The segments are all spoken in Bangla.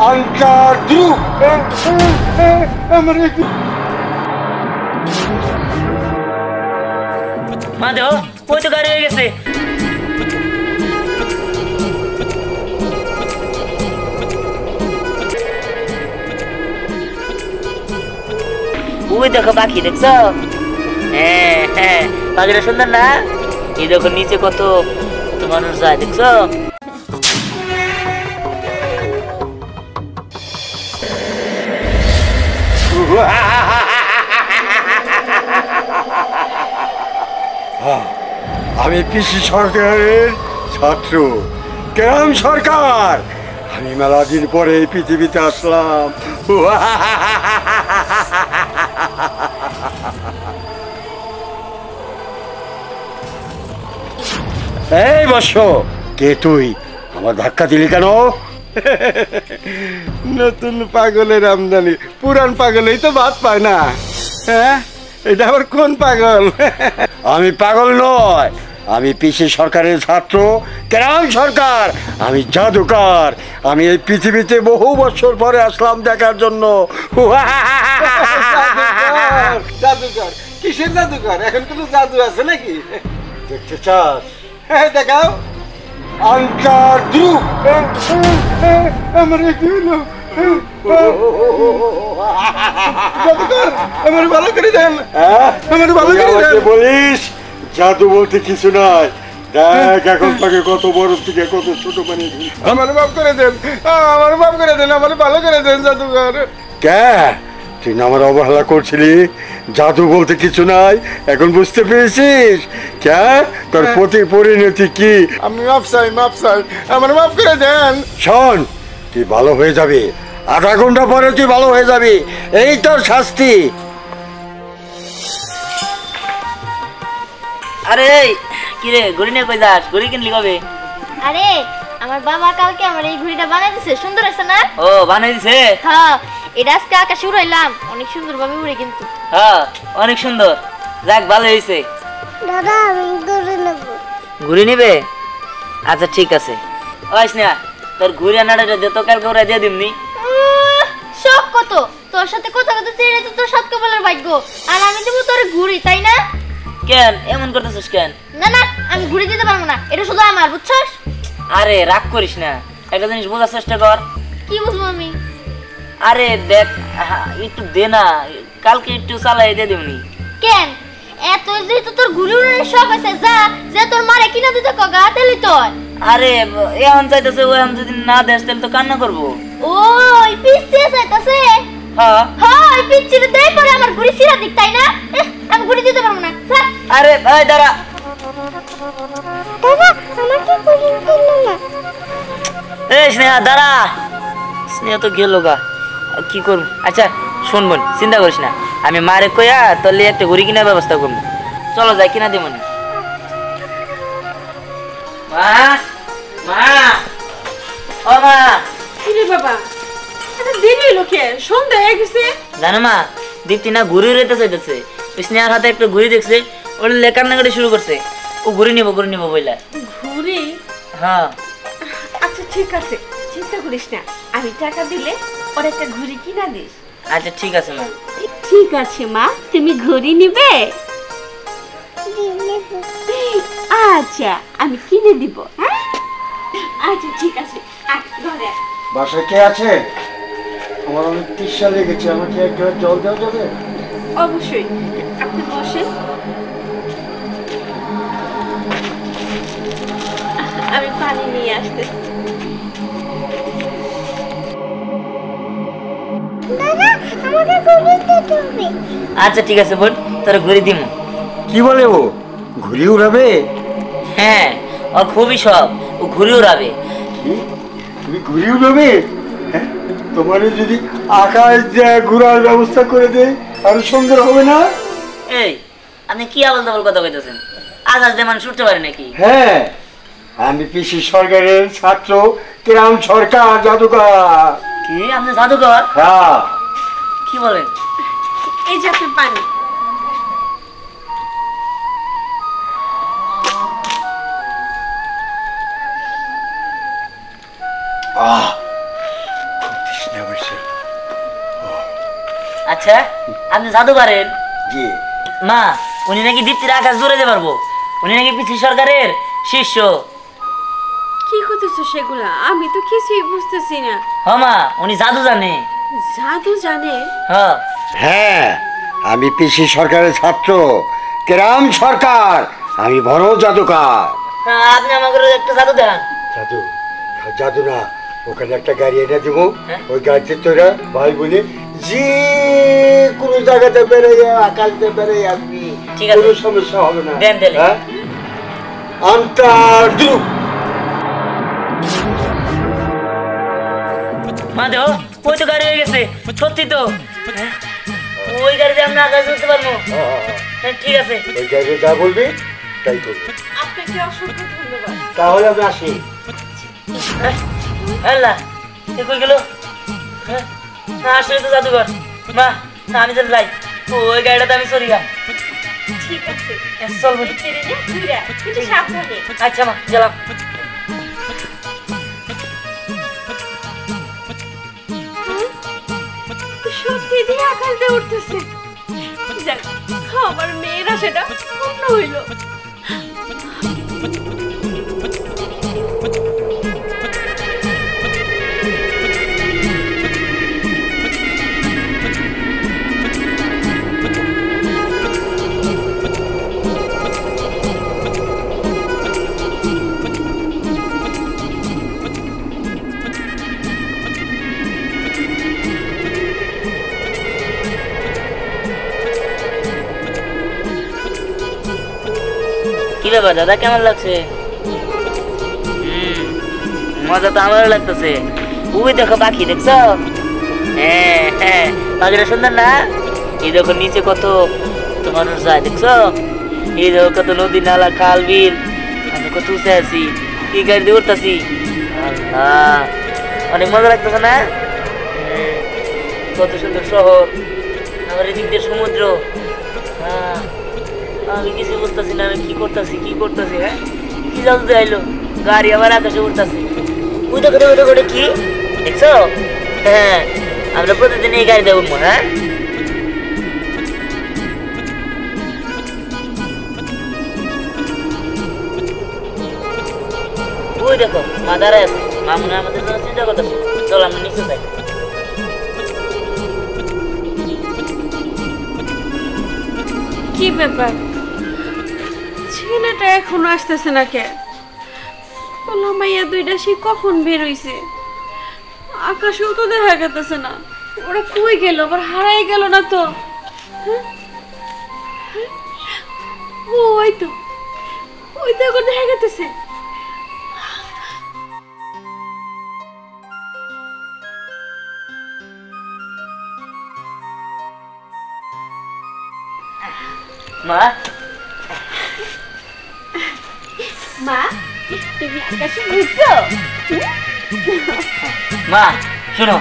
আনকার দ্রুপ আমার মা দেও ওই তো গাড়ি হয়ে গেছে। ওই দেখো পাখি দেখছো? হ্যাঁ হ্যাঁ পাখিটা সুন্দর না? এই দেখো নিচে কত কত মানুষ যায় দেখছো? আমি পিসি সরকারের ছাত্র গ্রাম সরকার। আমি মেলা দিন পরে এই পৃথিবীতে আসলাম। এই বর্ষ, কে তুই? আমার ধাক্কা দিলি কেন? নতুন পাগলের আমদানি, পুরান পাগলেই তো ভাত পায় না। হ্যাঁ, এটা আবার কোন পাগল? আমি পাগল নয়, আমি পিসি সরকারের ছাত্র গ্রাম সরকার। আমি জাদুকর। আমি এই পৃথিবীতে বহু বছর পরে আসলাম দেখার জন্য। জাদুকর? কিসের জাদুকর? এখন কোনো জাদু আছে নাকি? দেখতে চাস? হ্যাঁ, দেখাও। আনকার দ্রুপ আমার কি হলো? জাদুকর, আমার ভালো করে দেন। আমার ভালো করে দেন। বলিস জাদু বলতে কিছু নাই। দেখ এখন তাকে কত বড় থেকে কত ছোট বানিয়ে দিই। আমার মাফ করে দেন, আমার মাফ করে দেন, আমার ভালো করে দেন জাদুকর। কে তুই না আমার অবহেলা করছিলি? জাদু বলতে কিছু নাই, এখন বুঝতে পেরেছিস? কে তোর পরিণতি কি? আমি মাফ চাই, মাফ চাই, আমার মাফ করে দেন। শোন, তুই ভালো হয়ে যাবি, আধা ঘন্টা পরে তুই ভালো হয়ে যাবি। এই তোর শাস্তি। আরে কি রে ঘুড়ি নিয়ে কই যাস? ঘুড়ি কিনলি কবে? আরে আমার বাবা কালকে আমার এই ঘুড়িটা বানিয়ে দিছে, সুন্দর আছে না? ও বানিয়ে দিছে? হ্যাঁ, এটা আজকে আকাশে উড়াইলাম, অনেক সুন্দর ভাবে উড়ে কিন্তু। হ্যাঁ অনেক সুন্দর, যাক ভালো হয়েছে। দাদা আমি ঘুড়ি নেব। ঘুড়ি নিবে? আচ্ছা ঠিক আছে। ওই স্নেহা, তোর ঘুড়ি আনাটা দে তো, কালকে ওরা দিয়ে দিমনি। শখ কত তোর সাথে কথা কথা চেয়ে তো তোর সাত কপালের ভাগ্য, আর আমি দেবো তোর ঘুড়ি, তাই না? কেন এমন করতেছিস কেন? না না, আমি ঘুড়ি দিতে পারবো না, এটা শুধু আমার, বুঝছস? আরে রাগ করিস না, একটা জিনিস বোঝার চেষ্টা কর। কি বুঝবো আমি? আরে দেখ একটু দে না, কালকে একটু চালাই দিয়ে দিমনি। কেন এত যেহেতু তোর ঘুড়ি উড়ানোর শখ আছে, যা যে তোর মারে কিনা দিতে কগা তেলি তোর। আরে এখন চাইতেছে, ও এখন যদি না দেস তাহলে তো কান্না করবো। ওই পিচ্ছি চাইতাছে? হ্যাঁ হ্যাঁ, ওই পিচ্ছিরে দেই পরে আমার ঘুড়ি সিরা দিক, তাই না? আমি ঘুড়ি দিতে পারবো না। আরে এই দাঁড়া দাদা, আমাকে ঘুড়ি দিল না। এই স্নেহা দাঁড়া, স্নেহা তো গেল গা, কি করব? আচ্ছা শোন বোন, চিন্তা করিস না, আমি মারে কইয়া তোর লিয়ে একটা ঘুড়ি কিনার ব্যবস্থা করবো। চলো যাই, কিনা দিব না। মা মা ও মা। কিরে বাবা, এটা দেরি হলো কে? সন্ধ্যা হয়ে গেছে। জানো মা, দীপ্তি না ঘুড়ি উড়াইতে চাইতেছে, স্নেহার হাতে একটা ঘুড়ি দেখছে, ওর লেকান্নাকাটি শুরু করছে, ও ঘুড়ি নিবো বইলা। ঘুড়ি? হ্যাঁ আচ্ছা ঠিক আছে, চিন্তা করিস না, আমি টাকা দিলে ওর একটা ঘুড়ি কিনা দিস। আচ্ছা ঠিক আছে মা। ঠিক আছে মা, তুমি ঘুড়ি নিবে? আচ্ছা আমি কিনে দিব। হ্যাঁ আচ্ছা ঠিক আছে, ঘরে বাসায় কে আছে? আমার অনেক তৃষ্ণা লেগেছে, আমাকে এক গ্লাস জল দেওয়া যাবে? অবশ্যই, আপনি বসেন, আমি পানি নিয়ে আসতেছি। দাদা, আমাকে ঘুড়ি দিতে হবে। আচ্ছা ঠিক আছে বোন, তোর ঘুড়ি দিব। কি বলে ও? ঘুড়ি উড়াবে? হ্যাঁ ওর খুবই শখ, ও ঘুড়ি উড়াবে। তুমি ঘুড়ি উড়াবে? হ্যাঁ, তোমার যদি আকাশ ঘুরার ব্যবস্থা করে দেয় আরো সুন্দর হবে না? এই আপনি কি আবল তাবল কথা কইতেছেন? আকাশ দিয়ে মানুষ উঠতে পারে নাকি? হ্যাঁ, আমি পিসি সরকারের ছাত্র গ্রাম সরকার জাদুকর। কি আপনি জাদুকর? হ্যাঁ। কি বলেন? এই যে আপনার পানি। স্নেহা বসছে। আচ্ছা আপনি জাদু পারেন? জি। মা উনি নাকি দীপ্তির আকাশ দূরে যেতে পারবো, উনি নাকি পিসি সরকারের শিষ্য। কি করতেছো সেগুলা? আমি তো কিছুই বুঝতেছি না। হ মা উনি জাদু জানে। জাদু জানে? হ্যাঁ হ্যাঁ, আমি পিসি সরকারের ছাত্র কেরাম সরকার, আমি বড় জাদুকার। আপনি আমাকে একটা জাদু দেন। জাদু? জাদু না, ওখানে একটা গাড়ি এনে দিব, হ্যাঁ। ওই গাড়িতে তোরা ভাই বোনে যে কোনো জায়গাতে বেড়ে আকাশে বেড়ে আসবি, ঠিক আছে। কোনো সমস্যা হবে না। দেন তাহলে। হ্যাঁ, আন্তার দু। মা দেহ ওই তো গাড়ি হয়ে গেছে, সত্যি তো। হ্যাঁ, ওই গাড়িতে আমরা আকাশ উঠতে পারবো। হ্যাঁ, ঠিক আছে। ওই গাড়িতে যা বলবি তাই করবি। আপনাকে অসংখ্য ধন্যবাদ। তাহলে আমি আসি। আল্লাহ এ কই গেল? হ্যাঁ, না আসলে তো জাদুঘর। মা আমি তো যাই, ওই গাড়িটাতে আমি চলি গা। ঠিক আছে, চল বলি। ছেড়ে দে, ঘুরে আয়, কিন্তু সাবধানে। আচ্ছা মা গেলাম। সত্যি দিয়ে আকাশ দিয়ে উঠতেছে। যাক, আমার মেয়ের আশাটা পূর্ণ হইল। কি ব্যাপার দাদা, কেমন লাগছে? মজা তো আমারও লাগতেছে। ওই দেখো পাখি, দেখছো? হ্যাঁ হ্যাঁ, পাখিটা সুন্দর না? এই দেখো নিচে কত মানুষ যায়, দেখছো? এই দেখো কত নদী নালা খাল বিল, আমি কত উঠে আছি, এই গাড়ি দিয়ে উঠতেছি। আল্লাহ, অনেক মজা লাগতেছে না? কত সুন্দর শহর, আমার এদিক দিয়ে সমুদ্র। হ্যাঁ, আমি কিছু বুঝতেছি না, আমি কি করতেছি। হ্যাঁ, কি জাদু আইলো, গাড়ি আমার আকাশে উঠতেছে। ওই দেখো কি দেখছো? হ্যাঁ, আমরা প্রতিদিন এই গাড়িতে উঠবো। হ্যাঁ, ওই দেখো মা দাঁড়ায় আছে, মা মনে হয় আমাদের জন্য চিন্তা করতেছে। চল আমরা নিচে যাই। কি ব্যাপার, ছেলেটা এখনো আসতেছে না কে? বললাম মাইয়া দুইটা সে কখন বের হইছে, আকাশেও তো দেখা গেতেছে না। ওরা কই গেল, আবার হারাই গেল না তো? হ্যাঁ? হ্যাঁ? ওই তো এখন দেখা গেতেছে। মা মা, তুমি আকাশে ঘুরছো? মা শোনো,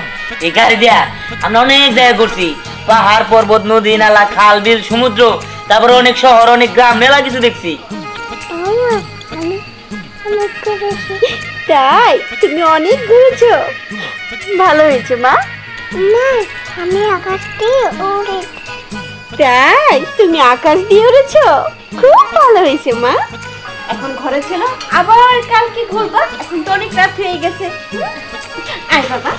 এই গাড়ি দিয়া আমরা অনেক জায়গা করছি, পাহাড় পর্বত নদী নালা খাল বিল সমুদ্র, তারপরে অনেক শহর অনেক গ্রাম, মেলা কিছু দেখছি। তাই তুমি অনেক ঘুরেছো, ভালো হয়েছে মা। আমি আকাশ দিয়ে উড়ে। তাই তুমি আকাশ দিয়ে উড়েছো, খুব ভালো হয়েছে মা। এখন ঘরে ছিল, আবার কালকে ঘুরবা, এখন তো অনেক রাত হয়ে গেছে। আয় বাবা।